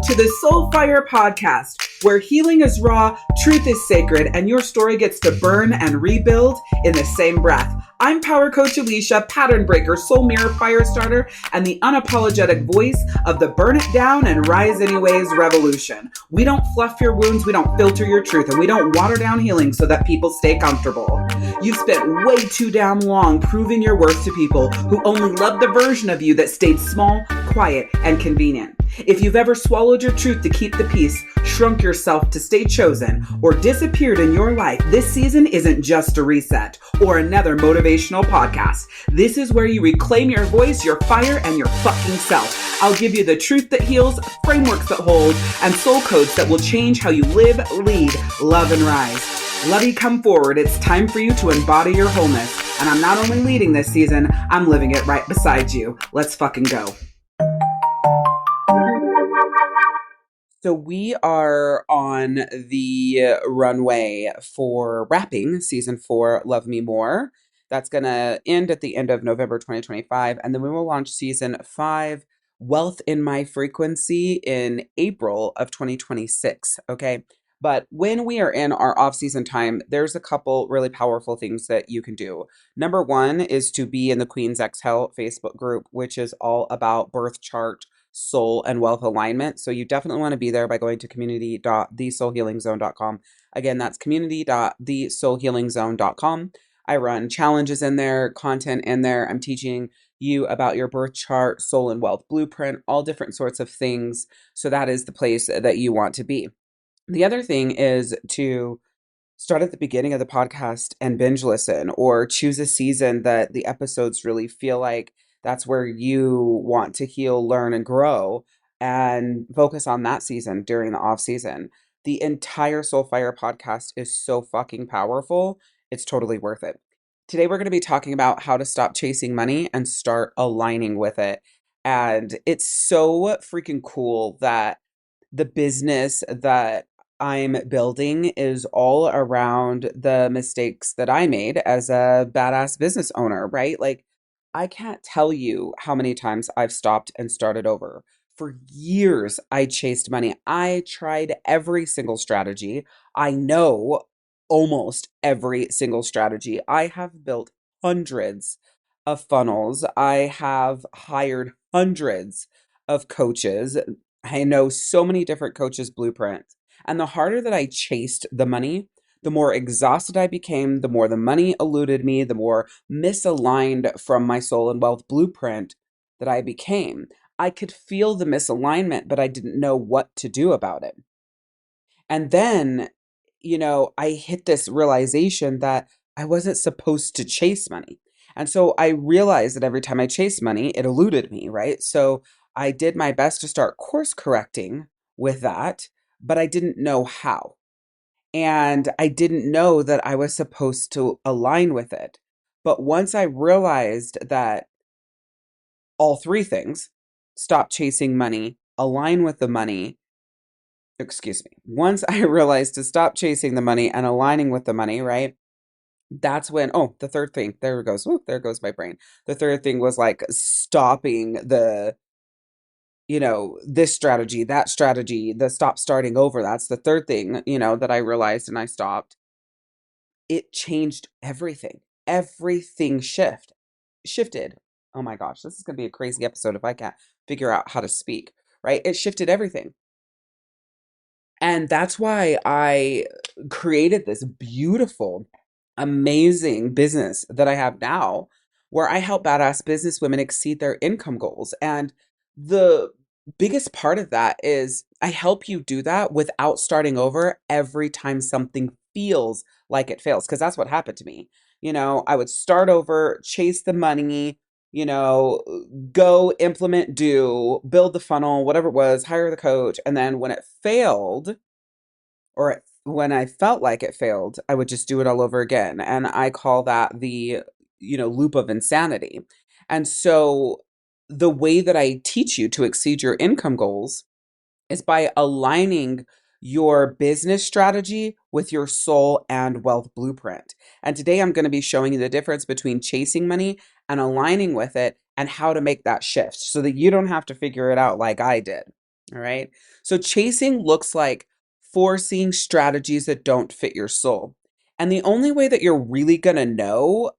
to the Soul Fire podcast, where healing is raw, truth is sacred, and your story gets to burn and rebuild in the same breath. I'm Power Coach Alicia, pattern breaker, soul mirror, fire starter, and the unapologetic voice of the burn it down and rise anyways revolution. We don't fluff your wounds, we don't filter your truth, and we don't water down healing so that people stay comfortable. You've spent way too damn long proving your worth to people who only love the version of you that stayed small, quiet, and convenient. If you've ever swallowed your truth to keep the peace, shrunk yourself to stay chosen, or disappeared in your life, this season isn't just a reset or another motivational podcast. This is where you reclaim your voice, your fire, and your fucking self. I'll give you the truth that heals, frameworks that hold, and soul codes that will change how you live, lead, love, and rise. Lovey, come forward. It's time for you to embody your wholeness. And I'm not only leading this season, I'm living it right beside you. Let's fucking go. So we are on the runway for wrapping season 4, Love Me More. That's going to end at the end of November 2025. And then we will launch season 5, Wealth in My Frequency, in April of 2026. Okay. But when we are in our off-season time, there's a couple really powerful things that you can do. Number one is to be in the Queen's Exhale Facebook group, which is all about birth chart, soul, and wealth alignment. So you definitely want to be there by going to community.thesoulhealingzone.com. Again, that's community.thesoulhealingzone.com. I run challenges in there, content in there. I'm teaching you about your birth chart, soul and wealth blueprint, all different sorts of things. So that is the place that you want to be. The other thing is to start at the beginning of the podcast and binge listen, or choose a season that the episodes really feel like that's where you want to heal, learn, and grow, and focus on that season during the off season. The entire Soul Fire podcast is so fucking powerful. It's totally worth it. Today, we're going to be talking about how to stop chasing money and start aligning with it. And it's so freaking cool that the business that I'm building is all around the mistakes that I made as a badass business owner, right? Like, I can't tell you how many times I've stopped and started over. For years, I chased money. I tried every single strategy. I know almost every single strategy. I have built hundreds of funnels. I have hired hundreds of coaches. I know so many different coaches' blueprints. And the harder that I chased the money, the more exhausted I became, the more the money eluded me, the more misaligned from my soul and wealth blueprint that I became. I could feel the misalignment, but I didn't know what to do about it. And then, I hit this realization that I wasn't supposed to chase money. And so I realized that every time I chased money, it eluded me, right? So I did my best to start course correcting with that, but I didn't know how. And I didn't know that I was supposed to align with it. But once I realized that all three things, stop chasing money, align with the money, once I realized to stop chasing the money and aligning with the money, right? That's when, the third thing, there it goes. Ooh, there goes my brain. The third thing was like stopping this strategy, that strategy, the stop starting over. That's the third thing, that I realized and I stopped. It changed everything. Everything shifted. Oh my gosh, this is going to be a crazy episode if I can't figure out how to speak, right? It shifted everything. And that's why I created this beautiful, amazing business that I have now, where I help badass business women exceed their income goals. And the biggest part of that is I help you do that without starting over every time something feels like it fails. Because that's what happened to me. I would start over, chase the money, go implement, build the funnel, whatever it was, hire the coach. And then when it failed, when I felt like it failed, I would just do it all over again. And I call that the, loop of insanity. And so the way that I teach you to exceed your income goals is by aligning your business strategy with your soul and wealth blueprint. And today I'm going to be showing you the difference between chasing money and aligning with it, and how to make that shift so that you don't have to figure it out like I did. All right. So chasing looks like forcing strategies that don't fit your soul. And the only way that you're really going to know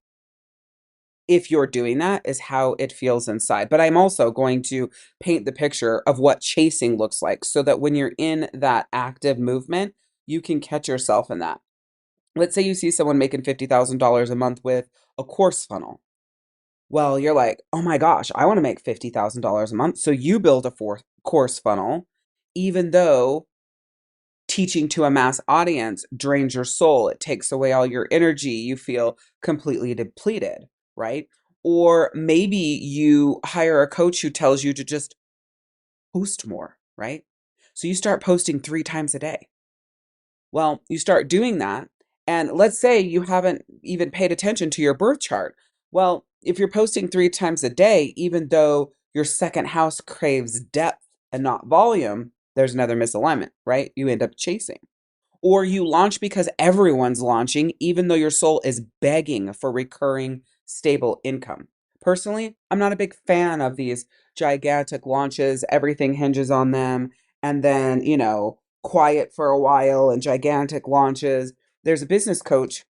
if you're doing that is how it feels inside. But I'm also going to paint the picture of what chasing looks like so that when you're in that active movement, you can catch yourself in that. Let's say you see someone making $50,000 a month with a course funnel. Well, you're like, oh my gosh, I want to make $50,000 a month. So you build a course funnel, even though teaching to a mass audience drains your soul. It takes away all your energy. You feel completely depleted, right? Or maybe you hire a coach who tells you to just post more, right? So you start posting 3 times a day. Well, you start doing that, and let's say you haven't even paid attention to your birth chart. Well, if you're posting 3 times a day, even though your second house craves depth and not volume, there's another misalignment, right? You end up chasing. Or you launch because everyone's launching, even though your soul is begging for recurring, stable income. Personally, I'm not a big fan of these gigantic launches. Everything hinges on them. And then, quiet for a while and gigantic launches. There's a business coach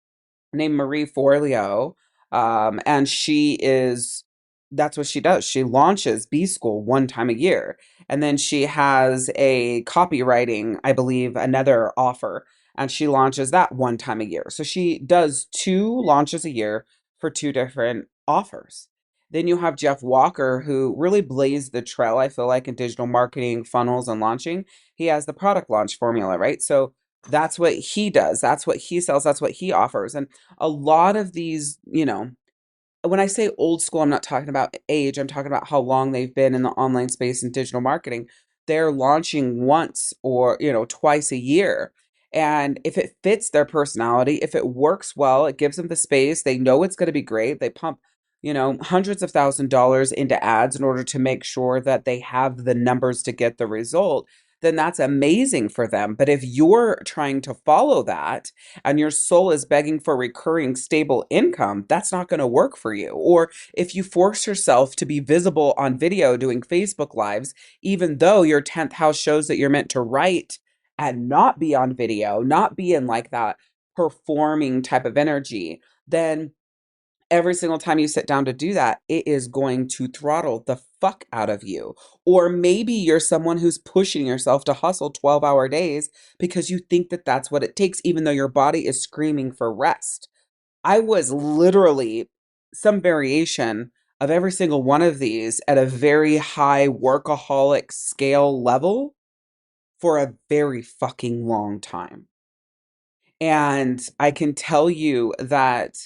named Marie Forleo. And that's what she does. She launches B School 1 time a year. And then she has a copywriting, I believe, another offer. And she launches that 1 time a year. So she does 2 launches a year for 2 different offers. Then you have Jeff Walker, who really blazed the trail, I feel like, in digital marketing, funnels, and launching. He has the product launch formula, right? So that's what he does. That's what he sells. That's what he offers. And a lot of these, when I say old school, I'm not talking about age. I'm talking about how long they've been in the online space and digital marketing. They're launching once or, twice a year. And if it fits their personality, if it works well, it gives them the space. They know it's going to be great. They pump, hundreds of $1,000s into ads in order to make sure that they have the numbers to get the result. Then that's amazing for them. But if you're trying to follow that, and your soul is begging for recurring stable income, that's not going to work for you. Or if you force yourself to be visible on video doing Facebook Lives, even though your 10th house shows that you're meant to write and not be on video, not be in like that performing type of energy, then every single time you sit down to do that, it is going to throttle the fuck out of you. Or maybe you're someone who's pushing yourself to hustle 12-hour days because you think that that's what it takes, even though your body is screaming for rest. I was literally some variation of every single one of these at a very high workaholic scale level for a very fucking long time. And I can tell you that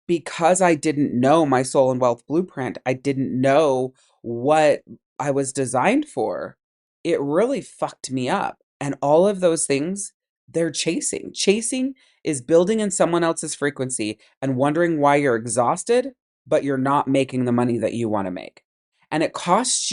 because I didn't know my soul and wealth blueprint, I didn't know what I was designed for. It really fucked me up. And all of those things, they're chasing. Chasing is building in someone else's frequency and wondering why you're exhausted, but you're not making the money that you want to make. And it costs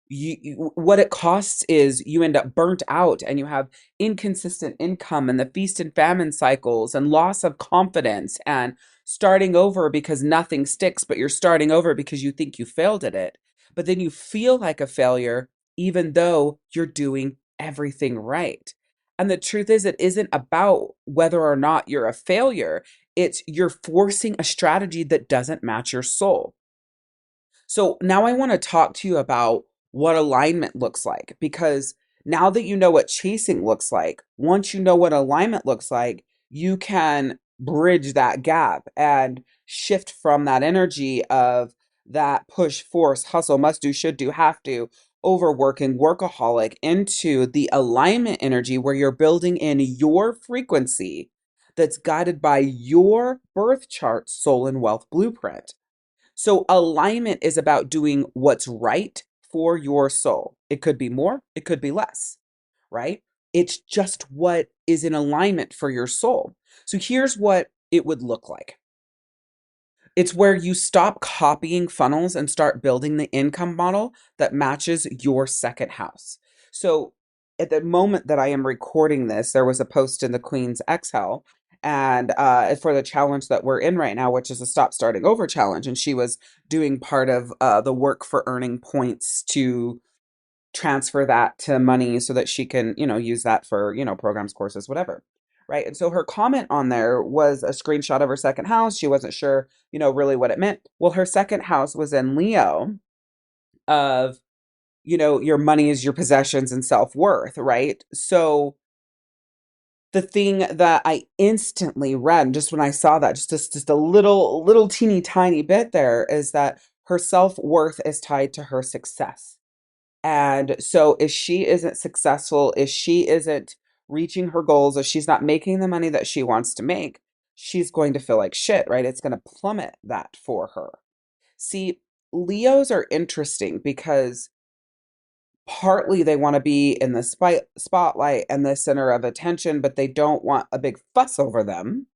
what it costs is you end up burnt out and you have inconsistent income and the feast and famine cycles and loss of confidence and starting over because nothing sticks, but you're starting over because you think you failed at it. But then you feel like a failure, even though you're doing everything right. And the truth is, it isn't about whether or not you're a failure. It's you're forcing a strategy that doesn't match your soul. So now I want to talk to you about what alignment looks like because now that you know what chasing looks like, once you know what alignment looks like, you can bridge that gap and shift from that energy of that push, force, hustle, must do, should do, have to, overworking, workaholic into the alignment energy where you're building in your frequency that's guided by your birth chart, soul, and wealth blueprint. So alignment is about doing what's right for your soul. It could be more, it could be less, right? It's just what is in alignment for your soul. So here's what it would look like. It's where you stop copying funnels and start building the income model that matches your second house. So at the moment that I am recording this, there was a post in the Queen's Exhale and for the challenge that we're in right now, which is a stop starting over challenge. And she was doing part of the work for earning points to transfer that to money so that she can, use that for, programs, courses, whatever. Right. And so her comment on there was a screenshot of her second house. She wasn't sure, really what it meant. Well, her second house was in Leo of, your money is your possessions and self-worth, right? So the thing that I instantly read just when I saw that, just a little teeny tiny bit there, is that her self-worth is tied to her success. And so if she isn't successful, if she isn't reaching her goals, if she's not making the money that she wants to make, she's going to feel like shit, right? It's going to plummet that for her. See, Leos are interesting because partly they want to be in the spotlight and the center of attention, but they don't want a big fuss over them.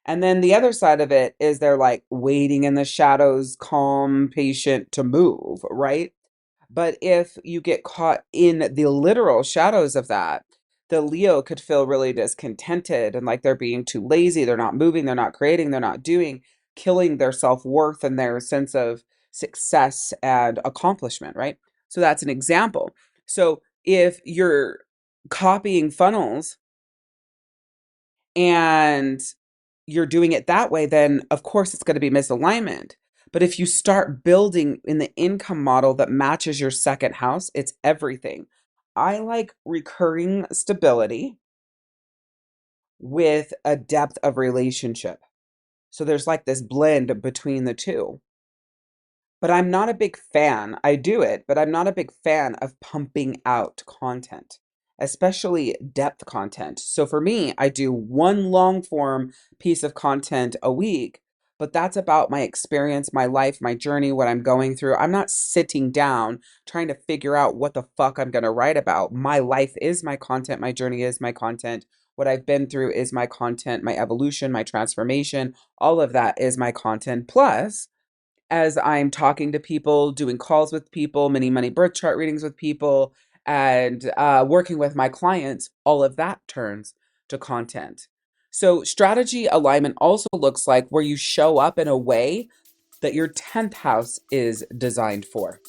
And then the other side of it is they're like waiting in the shadows, calm, patient to move, right? But if you get caught in the literal shadows of that, the Leo could feel really discontented and like they're being too lazy. They're not moving, they're not creating, they're not doing, killing their self worth and their sense of success and accomplishment, right? So that's an example. So if you're copying funnels and you're doing it that way, then of course it's going to be misalignment. But if you start building in the income model that matches your second house, it's everything. I like recurring stability with a depth of relationship. So there's like this blend between the two. But I'm not a big fan. I do it, but I'm not a big fan of pumping out content, especially depth content. So for me, I do one long form piece of content a week, but that's about my experience, my life, my journey, what I'm going through. I'm not sitting down trying to figure out what the fuck I'm going to write about. My life is my content, my journey is my content. What I've been through is my content, my evolution, my transformation, all of that is my content. Plus, as I'm talking to people, doing calls with people, mini money birth chart readings with people, and working with my clients, all of that turns to content. So, strategy alignment also looks like where you show up in a way that your 10th house is designed for.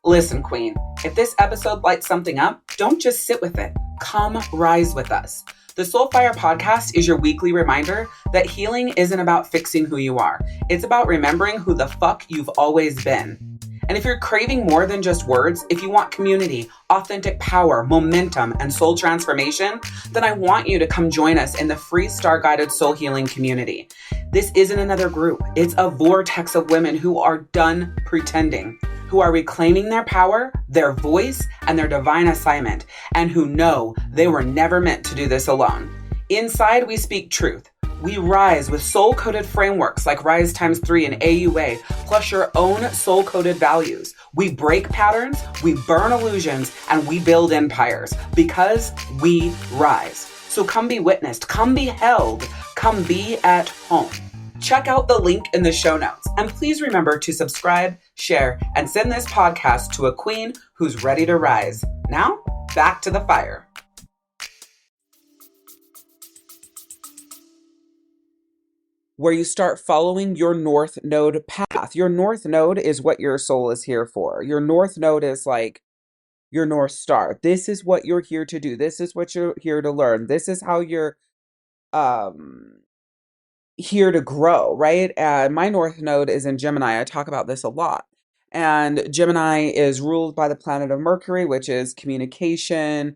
Listen, Queen, if this episode lights something up, don't just sit with it. Come rise with us. The Soulfire podcast is your weekly reminder that healing isn't about fixing who you are. It's about remembering who the fuck you've always been. And if you're craving more than just words, if you want community, authentic power, momentum, and soul transformation, then I want you to come join us in the free Star Guided Soul Healing community. This isn't another group. It's a vortex of women who are done pretending, who are reclaiming their power, their voice, and their divine assignment, and who know they were never meant to do this alone. Inside, we speak truth. We rise with soul-coded frameworks like Rise Times 3 and AUA, plus your own soul-coded values. We break patterns, we burn illusions, and we build empires because we rise. So come be witnessed, come be held, come be at home. Check out the link in the show notes. And please remember to subscribe, share, and send this podcast to a queen who's ready to rise. Now, back to the fire. Where you start following your North Node path. Your North Node is what your soul is here for. Your North Node is like your North Star. This is what you're here to do. This is what you're here to learn. This is how you're um here to grow, right? And my North Node is in Gemini. I talk about this a lot. And Gemini is ruled by the planet of Mercury, which is communication,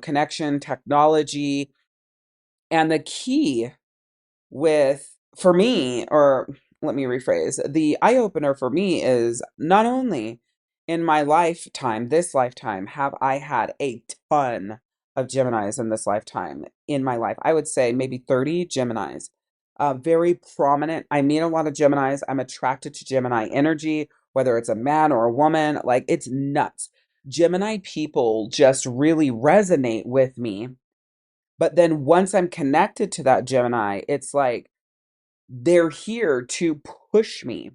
connection, technology. And the key for me, or let me rephrase, the eye opener for me is not only in my lifetime, this lifetime, have I had a ton of Geminis in this lifetime in my life. I would say maybe 30 Geminis. Very prominent. I meet a lot of Geminis. I'm attracted to Gemini energy, whether it's a man or a woman. Like, it's nuts. Gemini people just really resonate with me. But then once I'm connected to that Gemini, it's like they're here to push me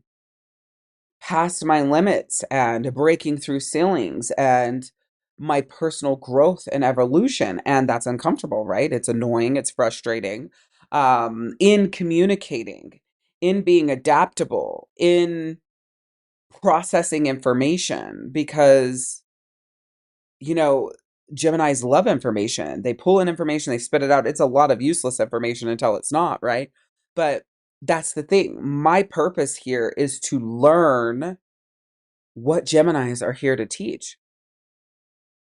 past my limits and breaking through ceilings and my personal growth and evolution. And that's uncomfortable, right? It's annoying, it's frustrating. In communicating, in being adaptable, in processing information, because, you know, Geminis love information. They pull in information, they spit it out. It's a lot of useless information until it's not, right? But that's the thing. My purpose here is to learn what Geminis are here to teach.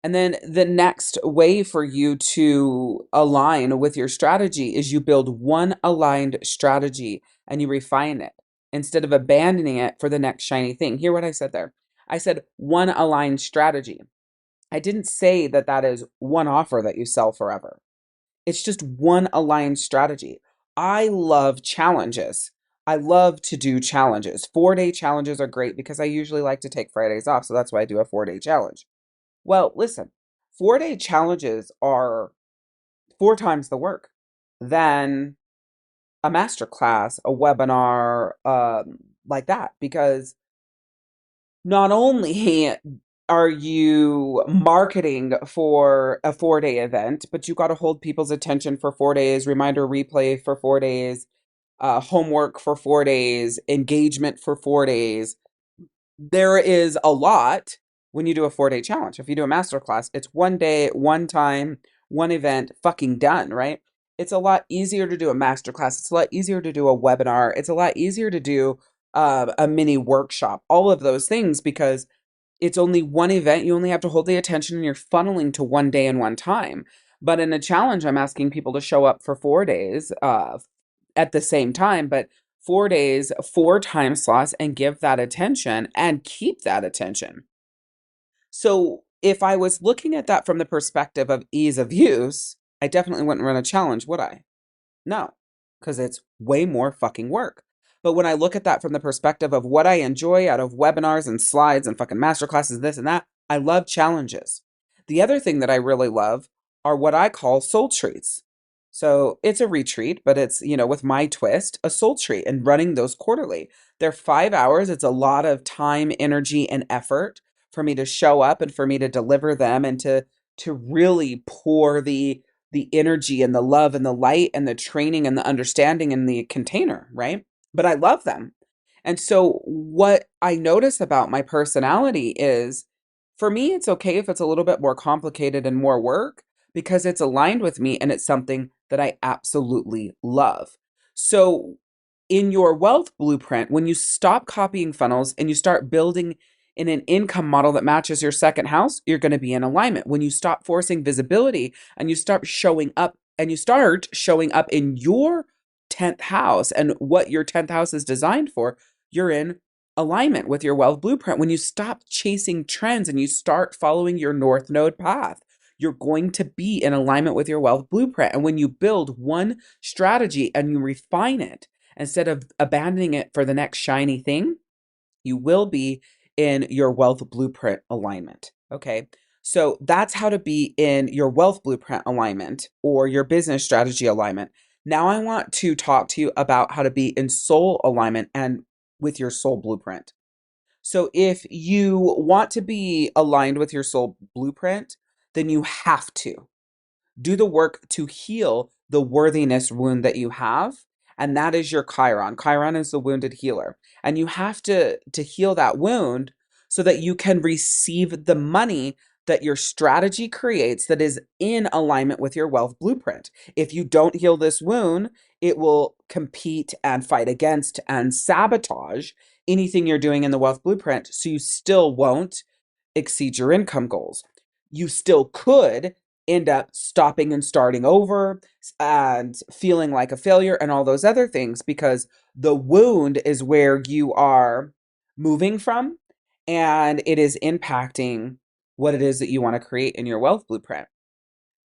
And then the next way for you to align with your strategy is you build one aligned strategy and you refine it instead of abandoning it for the next shiny thing. Hear what I said there. I said one aligned strategy. I didn't say that that is one offer that you sell forever. It's just one aligned strategy. I love challenges. I love to do challenges. 4-day challenges are great because I usually like to take Fridays off. So that's why I do a 4-day challenge. Well, listen, 4-day challenges are 4 times the work than a master class, a webinar, like that, because not only are you marketing for a 4-day event, but you got to hold people's attention for 4 days, reminder replay for 4 days, homework for 4 days, engagement for 4 days. There is a lot when you do a 4-day challenge. If you do a master class, it's 1 day, one time, one event, fucking done, right? It's a lot easier to do a master class. It's a lot easier to do a webinar. It's a lot easier to do a mini workshop, all of those things, because it's only one event. You only have to hold the attention and you're funneling to 1 day and one time. But in a challenge, I'm asking people to show up for 4 days at the same time, but 4 days, 4 time slots, and give that attention and keep that attention. So if I was looking at that from the perspective of ease of use, I definitely wouldn't run a challenge, would I? No, because it's way more fucking work. But when I look at that from the perspective of what I enjoy out of webinars and slides and fucking masterclasses, this and that, I love challenges. The other thing that I really love are what I call soul treats. So it's a retreat, but it's, with my twist, a soul treat and running those quarterly. They're 5 hours. It's a lot of time, energy, and effort for me to show up and for me to deliver them and to really pour the energy and the love and the light and the training and the understanding in the container, right? But I love them. And so what I notice about my personality is, for me, it's okay if it's a little bit more complicated and more work because it's aligned with me and it's something that I absolutely love. So in your wealth blueprint, when you stop copying funnels and you start building in an income model that matches your second house, you're going to be in alignment. When you stop forcing visibility and you start showing up in your 10th house and what your 10th house is designed for, you're in alignment with your wealth blueprint. When you stop chasing trends and you start following your North Node path, you're going to be in alignment with your wealth blueprint. And when you build one strategy and you refine it instead of abandoning it for the next shiny thing, you will be in your wealth blueprint alignment. Okay. So that's how to be in your wealth blueprint alignment or your business strategy alignment. Now I want to talk to you about how to be in soul alignment and with your soul blueprint. So if you want to be aligned with your soul blueprint, then you have to do the work to heal the worthiness wound that you have. And that is your Chiron. Chiron is the wounded healer. And you have to heal that wound so that you can receive the money that your strategy creates that is in alignment with your wealth blueprint. If you don't heal this wound, it will compete and fight against and sabotage anything you're doing in the wealth blueprint. So you still won't exceed your income goals. You still could end up stopping and starting over and feeling like a failure and all those other things because the wound is where you are moving from and it is impacting what it is that you want to create in your wealth blueprint.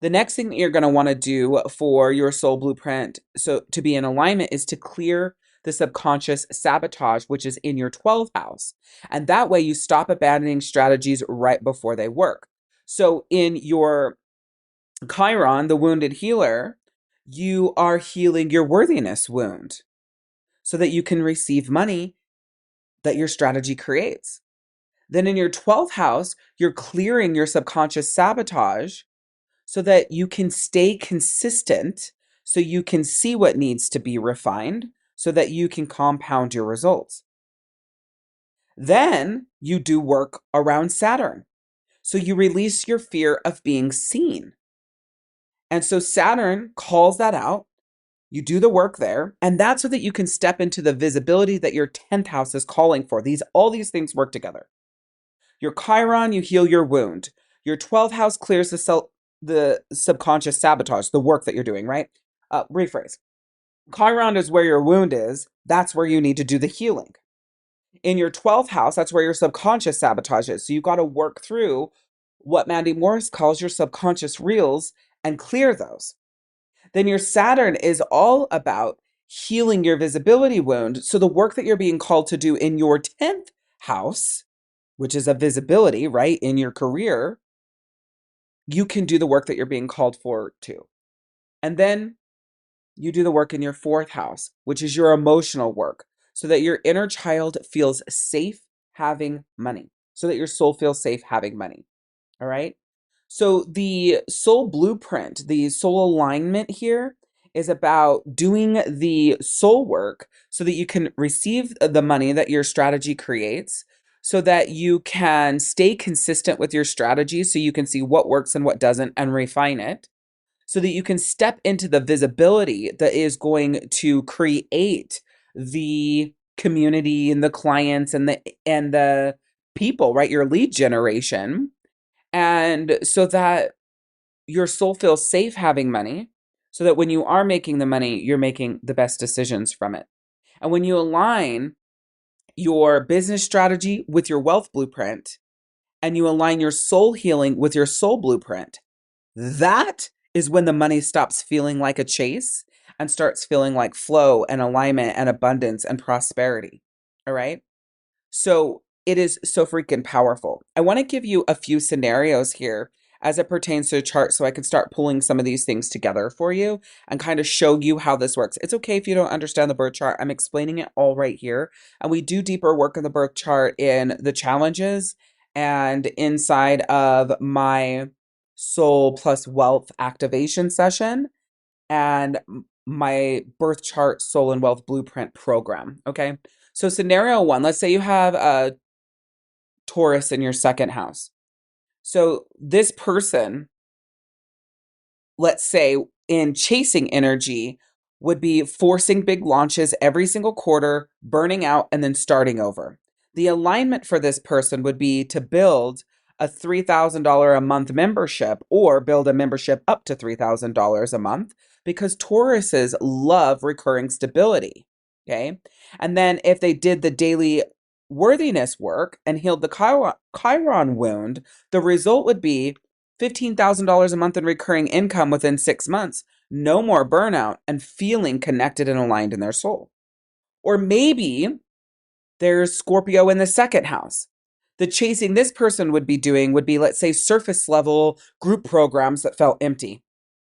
The next thing that you're going to want to do for your soul blueprint, so to be in alignment, is to clear the subconscious sabotage, which is in your 12th house. And that way you stop abandoning strategies right before they work. So in your Chiron, the wounded healer, you are healing your worthiness wound so that you can receive money that your strategy creates. Then in your 12th house, you're clearing your subconscious sabotage so that you can stay consistent, so you can see what needs to be refined, so that you can compound your results. Then you do work around Saturn. So you release your fear of being seen. And so Saturn calls that out. You do the work there, and that's so that you can step into the visibility that your 10th house is calling for. All these things work together. Your Chiron, you heal your wound. Your 12th house clears the subconscious sabotage, the work that you're doing, right? Rephrase. Chiron is where your wound is. That's where you need to do the healing. In your 12th house, that's where your subconscious sabotage is. So you got to work through what Mandy Morris calls your subconscious reels and clear those. Then your Saturn is all about healing your visibility wound. So the work that you're being called to do in your 10th house, which is a visibility, right, in your career, you can do the work that you're being called for too. And then you do the work in your 4th house, which is your emotional work, so that your inner child feels safe having money, so that your soul feels safe having money. All right. So the soul blueprint, the soul alignment here is about doing the soul work so that you can receive the money that your strategy creates, so that you can stay consistent with your strategy so you can see what works and what doesn't and refine it, so that you can step into the visibility that is going to create the community and the clients and the people, right? Your lead generation. And so that your soul feels safe having money, so that when you are making the money, you're making the best decisions from it. And when you align your business strategy with your wealth blueprint, and you align your soul healing with your soul blueprint, that is when the money stops feeling like a chase and starts feeling like flow and alignment and abundance and prosperity. All right. So it is so freaking powerful. I want to give you a few scenarios here as it pertains to the chart so I can start pulling some of these things together for you and kind of show you how this works. It's okay if you don't understand the birth chart. I'm explaining it all right here. And we do deeper work in the birth chart in the challenges and inside of my soul plus wealth activation session and my birth chart soul and wealth blueprint program. Okay. So scenario one, let's say you have a Taurus in your second house. So this person, let's say in chasing energy, would be forcing big launches every single quarter, burning out, and then starting over. The alignment for this person would be to build a $3,000 a month membership or build a membership up to $3,000 a month, because Tauruses love recurring stability. Okay. And then if they did the daily worthiness work and healed the Chiron wound, the result would be $15,000 a month in recurring income within 6 months, no more burnout, and feeling connected and aligned in their soul. Or maybe there's Scorpio in the second house. The chasing this person would be doing would be, let's say, surface level group programs that felt empty.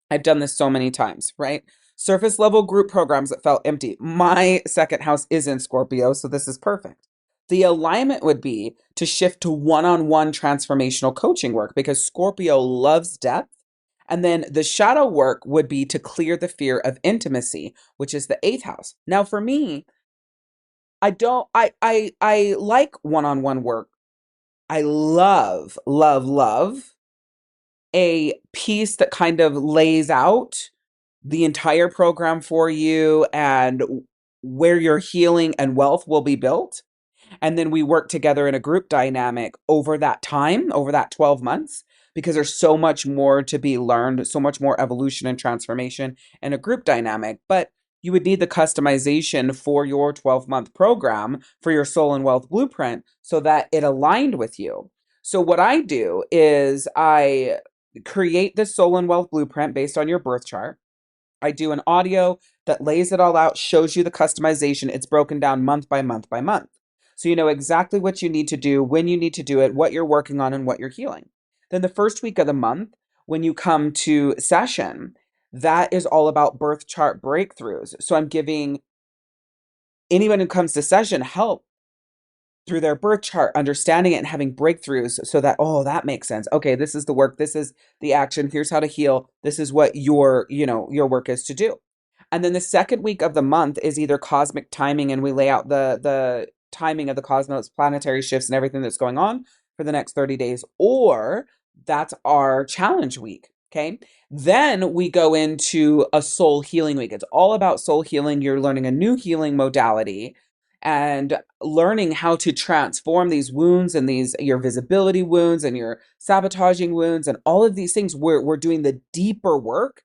I've done this so many times, right? Surface level group programs that felt empty. My second house is in Scorpio, so this is perfect. The alignment would be to shift to one-on-one transformational coaching work, because Scorpio loves depth. And then the shadow work would be to clear the fear of intimacy, which is the 8th house. Now, for me, I don't I like one-on-one work. I love, love, love a piece that kind of lays out the entire program for you and where your healing and wealth will be built. And then we work together in a group dynamic over that time, over that 12 months, because there's so much more to be learned, so much more evolution and transformation in a group dynamic. But you would need the customization for your 12-month program for your soul and wealth blueprint so that it aligned with you. So what I do is I create the soul and wealth blueprint based on your birth chart. I do an audio that lays it all out, shows you the customization. It's broken down month by month by month. So you know exactly what you need to do, when you need to do it, what you're working on, and what you're healing. Then the first week of the month, when you come to session, that is all about birth chart breakthroughs. So I'm giving anyone who comes to session help through their birth chart, understanding it and having breakthroughs so that, oh, that makes sense. Okay, this is the work, this is the action, here's how to heal, this is what your work is to do. And then the second week of the month is either cosmic timing, and we lay out the timing of the cosmos, planetary shifts, and everything that's going on for the next 30 days, or that's our challenge week. Okay. Then we go into a soul healing week. It's all about soul healing. You're learning a new healing modality and learning how to transform these wounds and these your visibility wounds and your sabotaging wounds and all of these things. We're doing the deeper work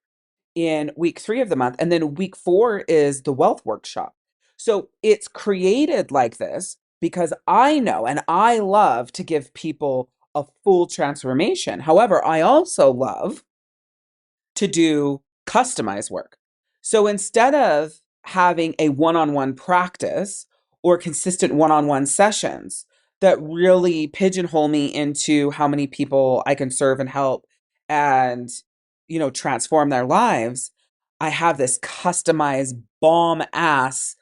in week 3 of the month. And then week 4 is the wealth workshop. So it's created like this because I know and I love to give people a full transformation. However, I also love to do customized work. So instead of having a one on one practice or consistent one on one sessions that really pigeonhole me into how many people I can serve and help and, transform their lives, I have this customized bomb ass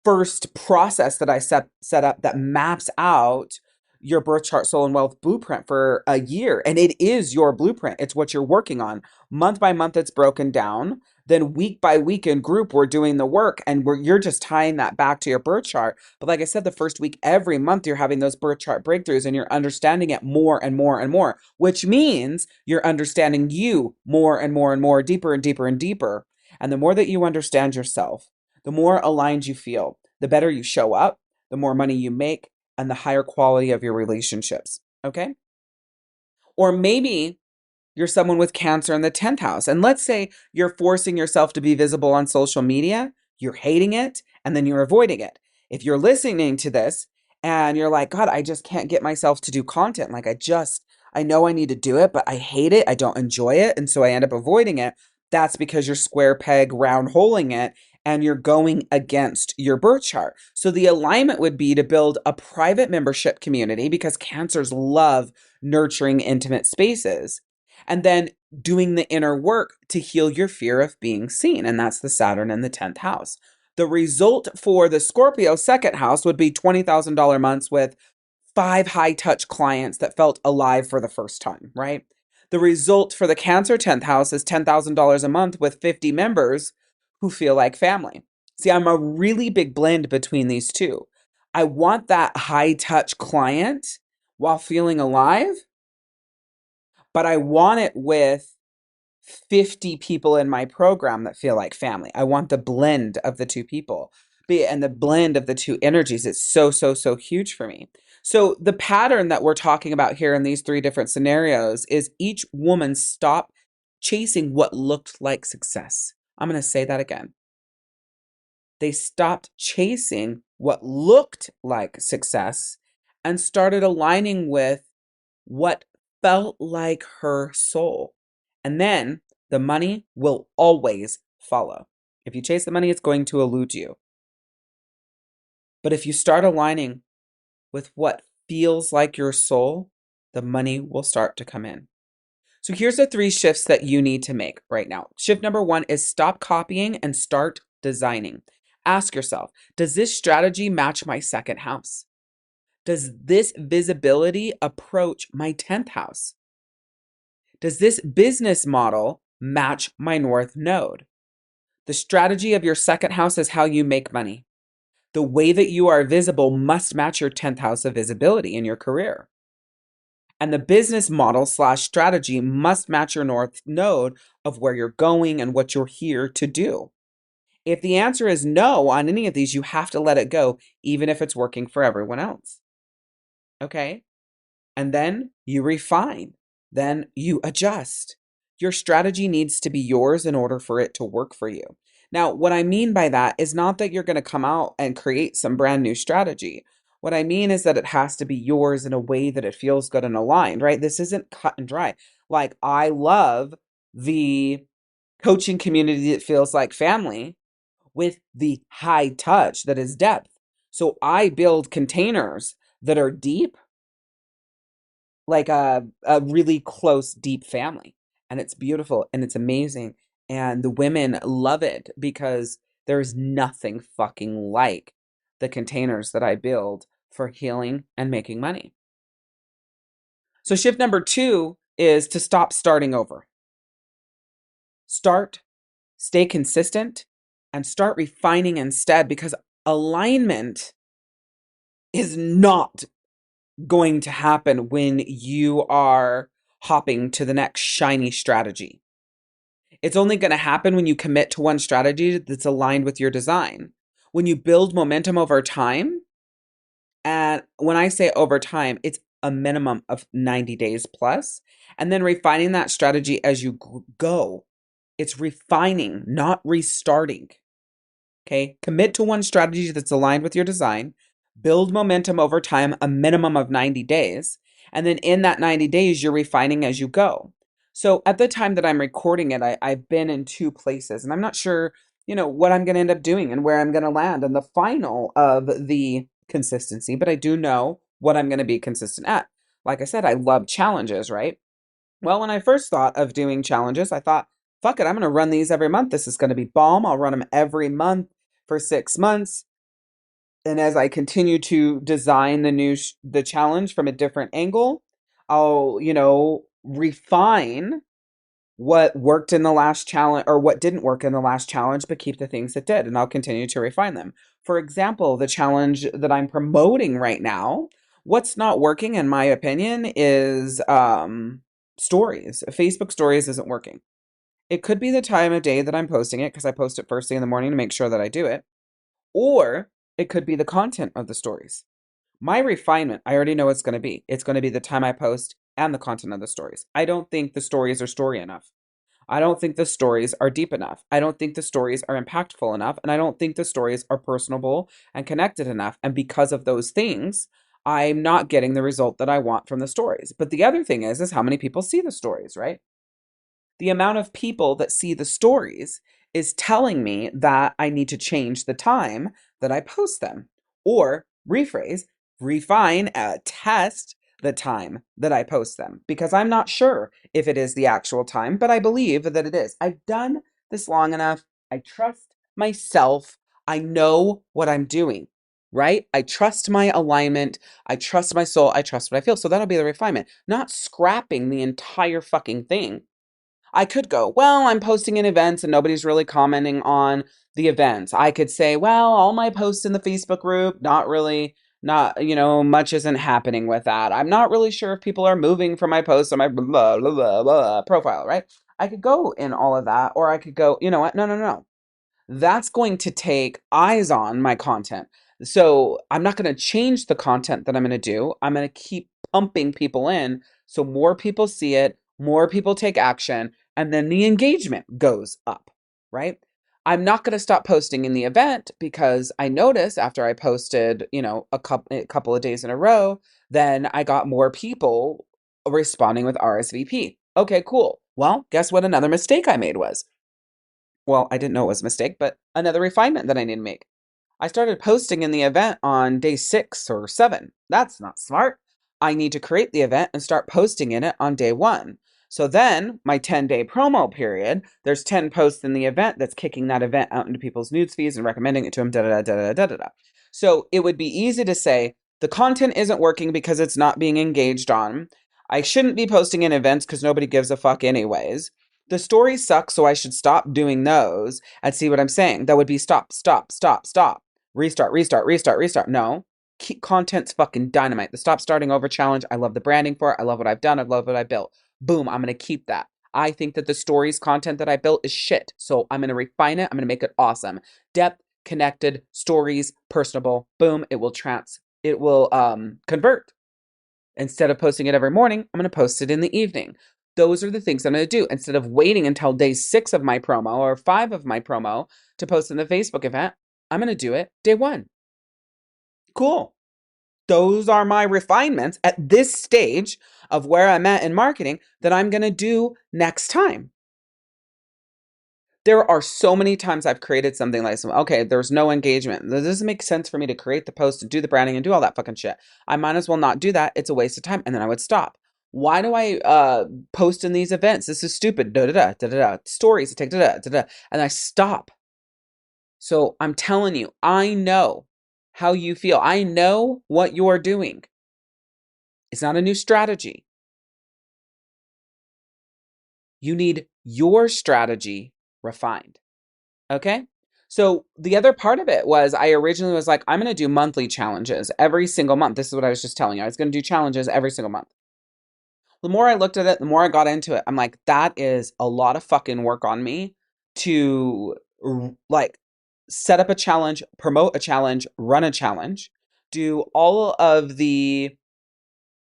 first process that I set up that maps out your birth chart, soul, and wealth blueprint for a year. And it is your blueprint. It's what you're working on. Month by month, it's broken down. Then week by week in group, we're doing the work and you're just tying that back to your birth chart. But like I said, the first week, every month, you're having those birth chart breakthroughs and you're understanding it more and more and more, which means you're understanding you more and more and more, deeper and deeper and deeper. And the more that you understand yourself, the more aligned you feel, the better you show up, the more money you make, and the higher quality of your relationships. Okay. Or maybe you're someone with Cancer in the 10th house. And let's say you're forcing yourself to be visible on social media, you're hating it, and then you're avoiding it. If you're listening to this and you're like, God, I just can't get myself to do content. Like, I know I need to do it, but I hate it. I don't enjoy it. And so I end up avoiding it. That's because you're square peg round holing it and you're going against your birth chart. So the alignment would be to build a private membership community because cancers love nurturing intimate spaces. And then doing the inner work to heal your fear of being seen. And that's the Saturn in the 10th house. The result for the Scorpio second house would be $20,000 months with 5 high touch clients that felt alive for the first time, right? The result for the Cancer 10th house is $10,000 a month with 50 members who feel like family. See, I'm a really big blend between these two. I want that high touch client while feeling alive, but I want it with 50 people in my program that feel like family. I want the blend of the two people. And the blend of the two energies is so, so, so huge for me. So the pattern that we're talking about here in these 3 different scenarios is each woman stopped chasing what looked like success. I'm going to say that again. They stopped chasing what looked like success and started aligning with what felt like her soul. And then the money will always follow. If you chase the money, it's going to elude you. But if you start aligning with what feels like your soul, the money will start to come in. So here's the 3 shifts that you need to make right now. Shift number 1 is stop copying and start designing. Ask yourself, does this strategy match my second house? Does this visibility approach my 10th house? Does this business model match my North Node? The strategy of your second house is how you make money. The way that you are visible must match your 10th house of visibility in your career. And the business model / strategy must match your North Node of where you're going and what you're here to do. If the answer is no on any of these, you have to let it go, even if it's working for everyone else. Okay? And then you refine, then you adjust. Your strategy needs to be yours in order for it to work for you. Now, what I mean by that is not that you're going to come out and create some brand new strategy. What I mean is that it has to be yours in a way that it feels good and aligned, right? This isn't cut and dry. Like, I love the coaching community that feels like family with the high touch that is depth. So I build containers that are deep, like a really close, deep family. And it's beautiful and it's amazing. And the women love it because there's nothing fucking like the containers that I build for healing and making money. So shift number 2 is to stop starting over. Start, stay consistent, and start refining instead, because alignment is not going to happen when you are hopping to the next shiny strategy. It's only going to happen when you commit to one strategy that's aligned with your design. When you build momentum over time, and when I say over time, it's a minimum of 90 days plus, and then refining that strategy as you go. It's refining, not restarting. Okay. Commit to one strategy that's aligned with your design, build momentum over time, a minimum of 90 days. And then in that 90 days, you're refining as you go. So at the time that I'm recording it, I've been in two places, and I'm not sure, what I'm going to end up doing and where I'm going to land in the final of the consistency, but I do know what I'm going to be consistent at. Like I said, I love challenges, right? Well, when I first thought of doing challenges, I thought, fuck it, I'm going to run these every month. This is going to be bomb. I'll run them every month for 6 months. And as I continue to design the challenge from a different angle, I'll, refine what worked in the last challenge or what didn't work in the last challenge, but keep the things that did. And I'll continue to refine them. For example, the challenge that I'm promoting right now, what's not working, in my opinion, is stories. Facebook stories isn't working. It could be the time of day that I'm posting it, because I post it first thing in the morning to make sure that I do it. Or it could be the content of the stories. My refinement, I already know it's going to be. It's going to be the time I post and the content of the stories. I don't think the stories are story enough. I don't think the stories are deep enough. I don't think the stories are impactful enough. And I don't think the stories are personable and connected enough. And because of those things, I'm not getting the result that I want from the stories. But the other thing is how many people see the stories, right? The amount of people that see the stories is telling me that I need to change the time that I post them. Or rephrase, refine, test the time that I post them, because I'm not sure if it is the actual time, but I believe that it is. I've done this long enough. I trust myself. I know what I'm doing, right? I trust my alignment. I trust my soul. I trust what I feel. So that'll be the refinement, not scrapping the entire fucking thing. I could go, well, I'm posting in events and nobody's really commenting on the events. I could say, well, all my posts in the Facebook group, not really, not, much isn't happening with that. I'm not really sure if people are moving from my posts on my blah, blah, blah, blah profile, right? I could go in all of that, or I could go, you know what? No, no, no. That's going to take eyes on my content. So I'm not going to change the content that I'm going to do. I'm going to keep pumping people in so more people see it, more people take action, and then the engagement goes up, right? I'm not going to stop posting in the event, because I noticed after I posted, a couple of days in a row, then I got more people responding with RSVP. Okay, cool. Well, guess what another mistake I made was? Well, I didn't know it was a mistake, but another refinement that I need to make. I started posting in the event on day 6 or 7. That's not smart. I need to create the event and start posting in it on day 1. So then, my 10-day promo period, there's 10 posts in the event that's kicking that event out into people's news feeds and recommending it to them, da da da da da da da. So it would be easy to say the content isn't working because it's not being engaged on. I shouldn't be posting in events because nobody gives a fuck anyways. The stories suck, so I should stop doing those. And see what I'm saying? That would be stop, stop, stop, stop. Restart, restart, restart, restart. No. Keep content's fucking dynamite. The stop starting over challenge. I love the branding for it. I love what I've done. I love what I built. Boom. I'm going to keep that. I think that the stories content that I built is shit. So I'm going to refine it. I'm going to make it awesome. Depth, connected, stories, personable. Boom. It will convert. Instead of posting it every morning, I'm going to post it in the evening. Those are the things I'm going to do. Instead of waiting until day 6 of my promo or 5 of my promo to post in the Facebook event, I'm going to do it day 1. Cool. Those are my refinements at this stage of where I'm at in marketing that I'm going to do next time. There are so many times I've created something like, okay, there's no engagement. This doesn't make sense for me to create the post and do the branding and do all that fucking shit. I might as well not do that. It's a waste of time. And then I would stop. Why do I post in these events? This is stupid. Da da da da da da. Stories. Take da da da da. And I stop. So I'm telling you, I know how you feel. I know what you're doing. It's not a new strategy. You need your strategy refined. Okay? So the other part of it was I originally was like, I'm going to do monthly challenges every single month. This is what I was just telling you. I was going to do challenges every single month. The more I looked at it, the more I got into it. I'm like, that is a lot of fucking work on me to like set up a challenge, promote a challenge, run a challenge, do all of the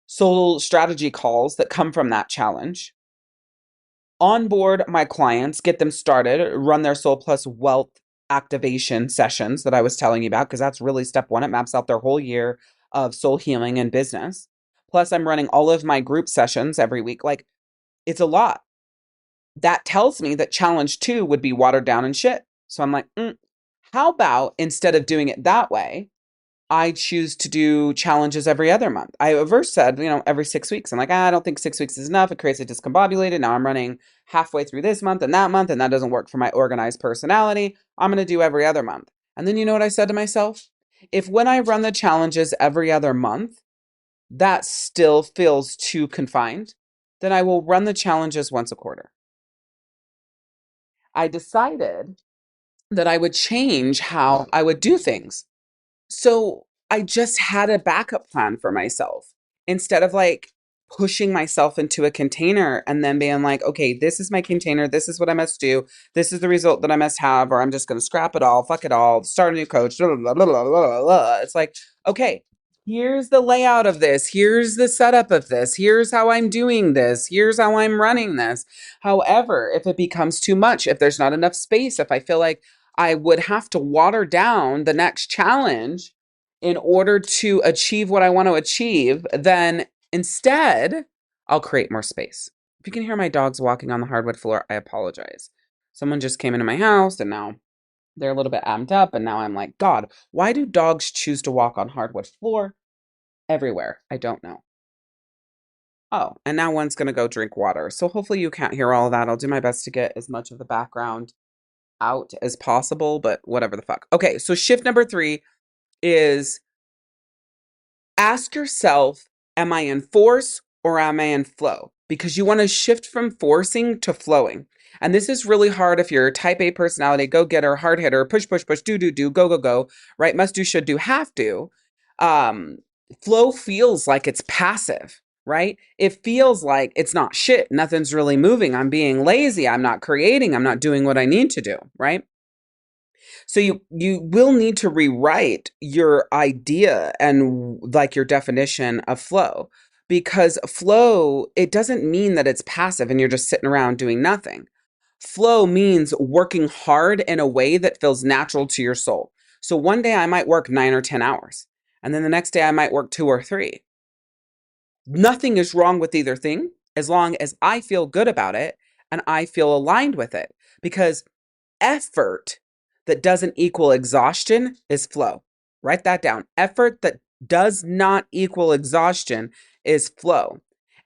soul strategy calls that come from that challenge, onboard my clients, get them started, run their Soul Plus Wealth activation sessions that I was telling you about, because that's really step one. It maps out their whole year of soul healing and business. Plus, I'm running all of my group sessions every week. Like, it's a lot. That tells me that challenge two would be watered down and shit. So I'm like, how about instead of doing it that way, I choose to do challenges every other month. I first said, every 6 weeks. I'm like, I don't think 6 weeks is enough. It creates a discombobulated. Now I'm running halfway through this month, and that doesn't work for my organized personality. I'm going to do every other month. And then you know what I said to myself? If when I run the challenges every other month, that still feels too confined, then I will run the challenges once a quarter. I decided that I would change how I would do things. So I just had a backup plan for myself instead of like pushing myself into a container and then being like, okay, this is my container. This is what I must do. This is the result that I must have, or I'm just going to scrap it all, fuck it all, start a new coach. Blah, blah, blah, blah, blah, blah. It's like, okay, here's the layout of this. Here's the setup of this. Here's how I'm doing this. Here's how I'm running this. However, if it becomes too much, if there's not enough space, if I feel like I would have to water down the next challenge in order to achieve what I want to achieve, then instead, I'll create more space. If you can hear my dogs walking on the hardwood floor, I apologize. Someone just came into my house and now they're a little bit amped up. And now I'm like, God, why do dogs choose to walk on hardwood floor everywhere? I don't know. Oh, and now one's going to go drink water. So hopefully you can't hear all of that. I'll do my best to get as much of the background out as possible, but whatever the fuck. Okay, so shift number 3 is ask yourself, am I in force or am I in flow? Because you want to shift from forcing to flowing. And this is really hard if you're a type A personality, go getter, hard hitter, push, push, push, do, do, do, go, go, go, right? Must do, should do, have to. Um, Flow feels like it's passive, right? It feels like it's not shit. Nothing's really moving. I'm being lazy. I'm not creating. I'm not doing what I need to do, right? So you will need to rewrite your idea and like your definition of flow, because flow, it doesn't mean that it's passive and you're just sitting around doing nothing. Flow means working hard in a way that feels natural to your soul. So one day I might work 9 or 10 hours, and then the next day I might work 2 or 3. Nothing is wrong with either thing as long as I feel good about it and I feel aligned with it, because effort that doesn't equal exhaustion is flow. Write that down. Effort that does not equal exhaustion is flow.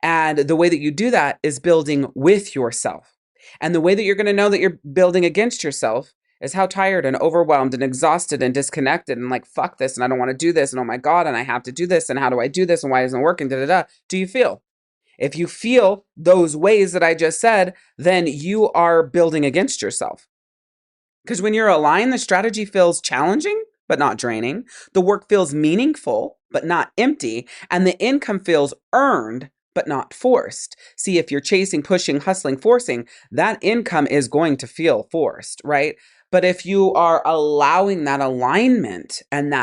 And the way that you do that is building with yourself. And the way that you're going to know that you're building against yourself is how tired and overwhelmed and exhausted and disconnected and like, fuck this, and I don't want to do this, and oh my God, and I have to do this, and how do I do this, and why isn't it working, da da da, do you feel? If you feel those ways that I just said, then you are building against yourself. Because when you're aligned, the strategy feels challenging, but not draining. The work feels meaningful, but not empty. And the income feels earned, but not forced. See, if you're chasing, pushing, hustling, forcing, that income is going to feel forced, right? But if you are allowing that alignment and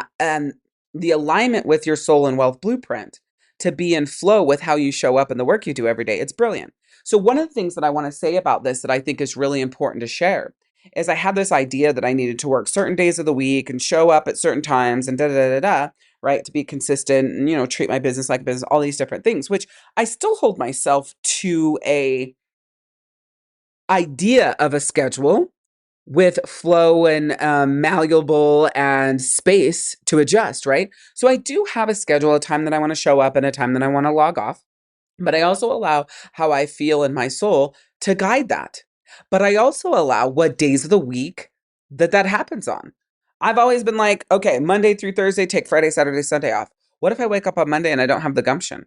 the alignment with your soul and wealth blueprint to be in flow with how you show up in the work you do every day, it's brilliant. So one of the things that I want to say about this that I think is really important to share is I had this idea that I needed to work certain days of the week and show up at certain times and da da da da, right? To be consistent and, treat my business like a business, all these different things, which I still hold myself to a idea of a schedule with flow and malleable and space to adjust, right? So I do have a schedule, a time that I want to show up and a time that I want to log off. But I also allow how I feel in my soul to guide that. But I also allow what days of the week that happens on. I've always been like, okay, Monday through Thursday, take Friday, Saturday, Sunday off. What if I wake up on Monday and I don't have the gumption?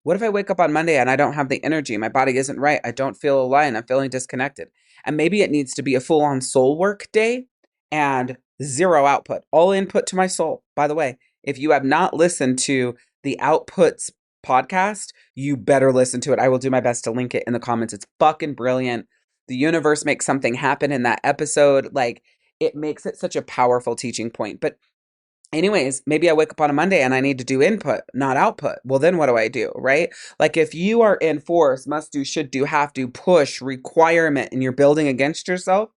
What if I wake up on Monday and I don't have the energy? My body isn't right. I don't feel aligned. I'm feeling disconnected. And maybe it needs to be a full on soul work day and zero output, all input to my soul. By the way, if you have not listened to the Outputs podcast, you better listen to it. I will do my best to link it in the comments. It's fucking brilliant. The universe makes something happen in that episode. Like, it makes it such a powerful teaching point. But anyways, maybe I wake up on a Monday and I need to do input, not output. Well, then what do I do, right? Like, if you are in force, must do, should do, have to, push, requirement, and you're building against yourself,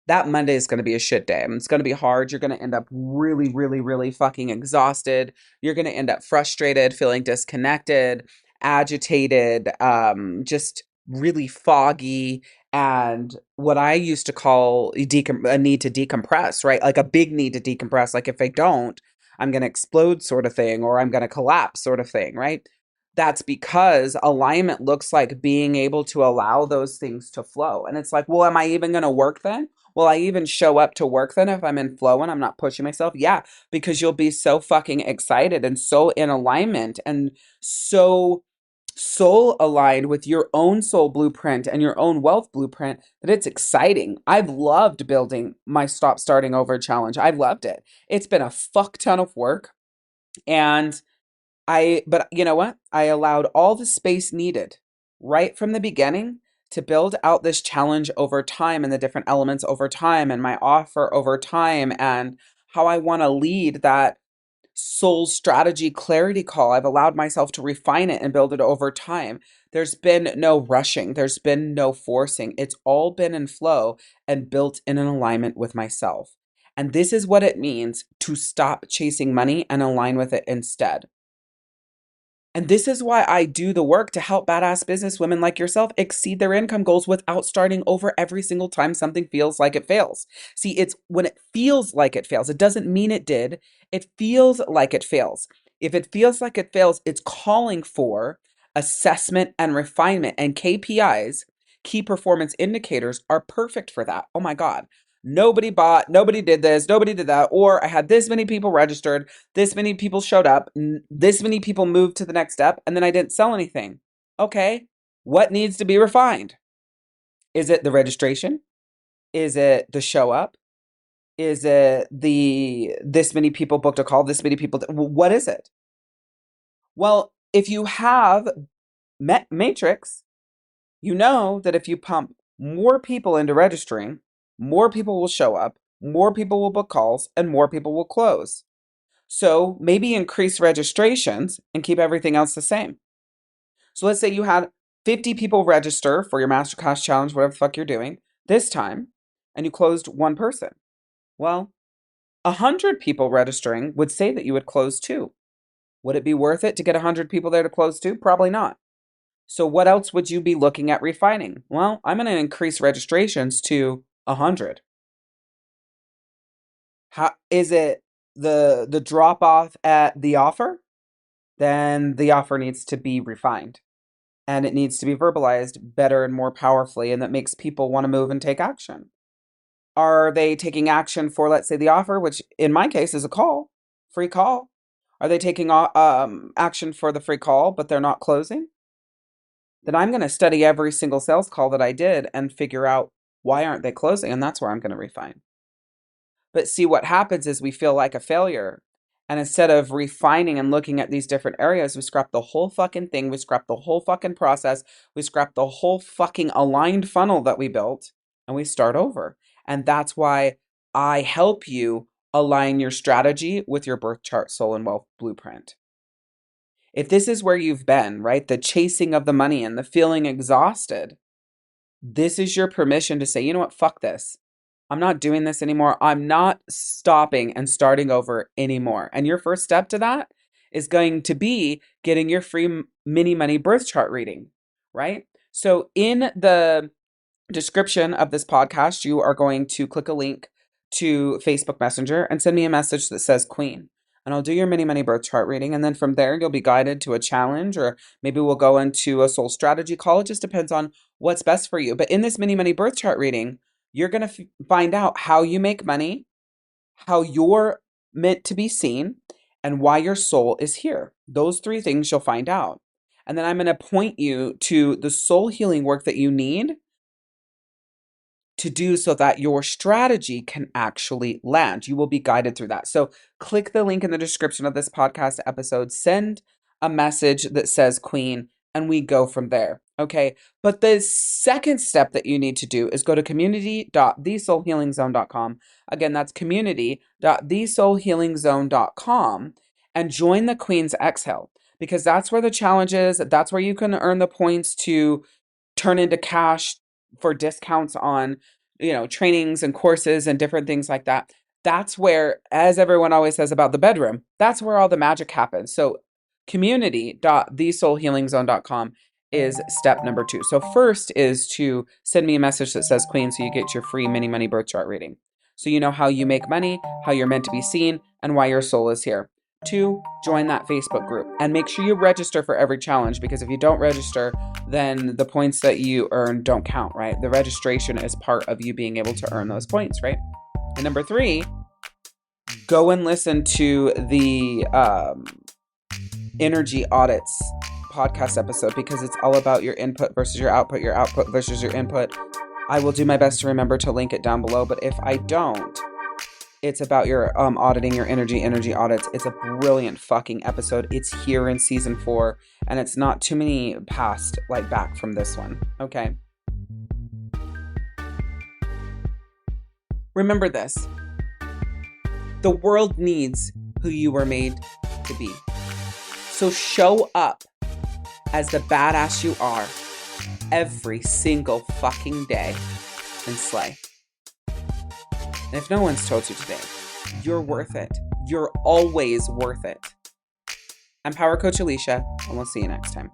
that Monday is going to be a shit day. It's going to be hard. You're going to end up really, really, really fucking exhausted. You're going to end up frustrated, feeling disconnected, agitated, just really foggy. And what I used to call a need to decompress, right? Like a big need to decompress. Like, if I don't, I'm going to explode, sort of thing, or I'm going to collapse, sort of thing, right? That's because alignment looks like being able to allow those things to flow. And it's like, well, am I even going to work then? Will I even show up to work then if I'm in flow and I'm not pushing myself? Yeah, because you'll be so fucking excited and so in alignment and so soul aligned with your own soul blueprint and your own wealth blueprint that it's exciting. I've loved building my Stop Starting Over challenge. I've loved it. It's been a fuck ton of work. And but you know what? I allowed all the space needed right from the beginning to build out this challenge over time and the different elements over time and my offer over time and how I want to lead that soul strategy clarity call. I've allowed myself to refine it and build it over time. There's been no rushing, there's been no forcing. It's all been in flow and built in an alignment with myself. And this is what it means to stop chasing money and align with it instead. And this is why I do the work to help badass business women like yourself exceed their income goals without starting over every single time something feels like it fails. See, it's when it feels like it fails, it doesn't mean it did. It feels like it fails. If it feels like it fails, it's calling for assessment and refinement. And KPIs, key performance indicators, are perfect for that. Oh my God. Nobody bought, nobody did this, nobody did that, or I had this many people registered, this many people showed up, this many people moved to the next step, and then I didn't sell anything. Okay, what needs to be refined? Is it the registration? Is it the show up? Is it the this many people booked a call, this many people? What is it? Well, if you have matrix, you know that if you pump more people into registering, more people will show up, more people will book calls, and more people will close. So maybe increase registrations and keep everything else the same. So let's say you had 50 people register for your Masterclass challenge, whatever the fuck you're doing this time, and you closed one person. Well, 100 people registering would say that you would close two. Would it be worth it to get 100 people there to close two? Probably not. So what else would you be looking at refining? Well, I'm going to increase registrations to 100. How is it the drop off at the offer? Then the offer needs to be refined and it needs to be verbalized better and more powerfully, and that makes people want to move and take action. Are they taking action for, let's say, the offer, which in my case is a call, free call? Are they taking action for the free call, but they're not closing? Then I'm going to study every single sales call that I did and figure out why aren't they closing, and that's where I'm going to refine. But see, what happens is we feel like a failure. And instead of refining and looking at these different areas, we scrap the whole fucking thing. We scrap the whole fucking process. We scrap the whole fucking aligned funnel that we built and we start over. And that's why I help you align your strategy with your birth chart, soul, and wealth blueprint. If this is where you've been, right? The chasing of the money and the feeling exhausted, this is your permission to say, you know what? Fuck this. I'm not doing this anymore. I'm not stopping and starting over anymore. And your first step to that is going to be getting your free mini money birth chart reading, right? So in the description of this podcast, you are going to click a link to Facebook Messenger and send me a message that says Queen. And I'll do your mini money birth chart reading. And then from there, you'll be guided to a challenge, or maybe we'll go into a soul strategy call. It just depends on what's best for you. But in this mini money birth chart reading, you're going to find out how you make money, how you're meant to be seen, and why your soul is here. Those three things you'll find out. And then I'm going to point you to the soul healing work that you need to do so that your strategy can actually land. You will be guided through that. So click the link in the description of this podcast episode, send a message that says Queen, and we go from there. Okay. But the second step that you need to do is go to community.thesoulhealingzone.com. Again, that's community.thesoulhealingzone.com and join the Queen's Exhale, because that's where the challenge is. That's where you can earn the points to turn into cash for discounts on, trainings and courses and different things like that. That's where, as everyone always says about the bedroom, that's where all the magic happens. So community.thesoulhealingzone.com is step number 2. So first is to send me a message that says Queen, so you get your free mini money birth chart reading. So you know how you make money, how you're meant to be seen, and why your soul is here. 2, join that Facebook group and make sure you register for every challenge, because if you don't register, then the points that you earn don't count, right? The registration is part of you being able to earn those points, right? And number 3, go and listen to the energy audits podcast episode, because it's all about your input versus your output versus your input. I will do my best to remember to link it down below, but if I don't, it's about your auditing your energy audits. It's a brilliant fucking episode. It's here in season 4, and it's not too many past back from this one. Okay. Remember this. The world needs who you were made to be. So show up as the badass you are every single fucking day and slay. And if no one's told you today, you're worth it. You're always worth it. I'm Power Coach Alicia, and we'll see you next time.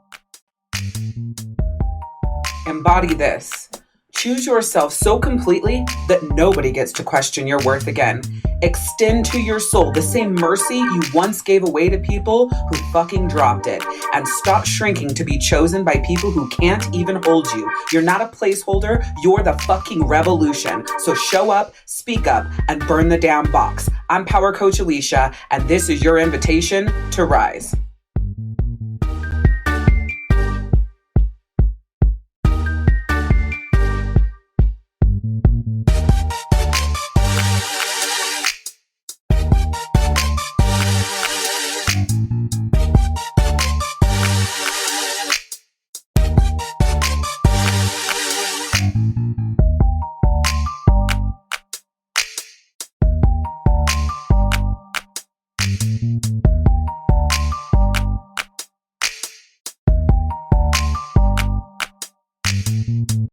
Embody this. Choose yourself so completely that nobody gets to question your worth again. Extend to your soul the same mercy you once gave away to people who fucking dropped it. And stop shrinking to be chosen by people who can't even hold you. You're not a placeholder. You're the fucking revolution. So show up, speak up, and burn the damn box. I'm Power Coach Alicia, and this is your invitation to rise.